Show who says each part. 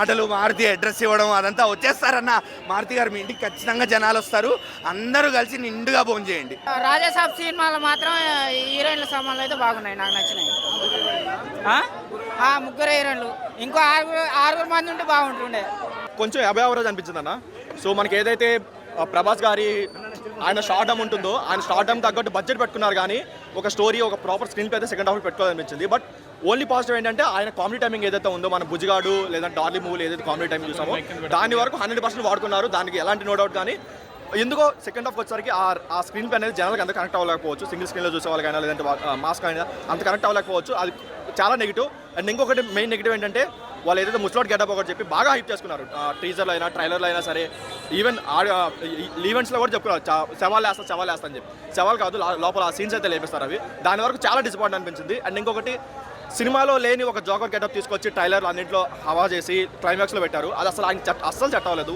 Speaker 1: మాటలు మారుతి అడ్రస్ ఇవ్వడం అదంతా వచ్చేస్తారన్న. మారుతి గారు మీ ఇంటికి ఖచ్చితంగా జనాలు వస్తారు, అందరూ కలిసి నిండుగా భోజనం చేయండి.
Speaker 2: రాజాసాబ్ సినిమాలు మాత్రం హీరోయిన్ల సామాన్లు అయితే బాగున్నాయి, నాకు నచ్చినాయి. ముగ్గురు హీరోయిన్లు, ఇంకో ఆరుగురు మంది ఉంటే బాగుంటుండే.
Speaker 3: కొంచెం యావరేజ్ అనిపించింది అన్న. సో మనకి ఏదైతే ప్రభాస్ గారి ఆయన స్టార్డమ్ ఉంటుందో, ఆయన స్టార్డమ్ తగ్గట్టు బడ్జెట్ పెట్టుకున్నారు, కానీ ఒక స్టోరీ, ఒక ప్రాపర్ స్క్రీన్ ప్లే అయితే సెకండ్ హాఫ్ పెట్టుకోవాలనిపించింది. బట్ ఓన్లీ పాజిటివ్ ఏంటంటే ఆయన కామెడీ టైమింగ్ ఏదైతే ఉందో, మన బుజ్జిగాడు లేదా డార్లీ మూవీ ఏదైతే కామెడీ టైమింగ్ చూసామో దాని వరకు 100% వాడుకున్నారు. దానికి ఎలాంటి నో డౌట్. కానీ ఎందుకో సెకండ్ హాఫ్ వచ్చేసరికి ఆ స్క్రీన్ ప్లే అనేది జనాలకు అంత కనెక్ట్ అవ్వలేకపోవచ్చు. సింగిల్ స్క్రీన్లో చూసే వాళ్ళకైనా లేదంటే మాస్క్ అయినా అంత కనెక్ట్ అవ్వలేకపోవచ్చు. అది చాలా నెగిటివ్. అండ్ ఇంకొకటి మెయిన్ నెగిటివ్ ఏంటంటే వాళ్ళు ఏదైతే ముస్లాట్ గెటప్ ఒకటి చెప్పి బాగా హైప్ చేసుకున్నారు. టీజర్లో అయినా ట్రైలర్లో అయినా సరే, ఈవెన్ ఈవెంట్స్లో కూడా చెప్పుకున్నారు సవాల్ వేస్తా అని చెప్పి. సవాల్ కాదు, లోపల ఆ సీన్స్ అయితే లేపిస్తారు. అవి దాని వరకు చాలా డిసప్పాయింట్ అనిపించింది. అండ్ ఇంకొకటి సినిమాలో లేని ఒక జోకర్ గెటప్ తీసుకొచ్చి ట్రైలర్ అన్నింటిలో హవా చేసి క్లైమాక్స్లో పెట్టారు. అది అసలు ఆయన అస్సలు సెట్ అవ్వలేదు.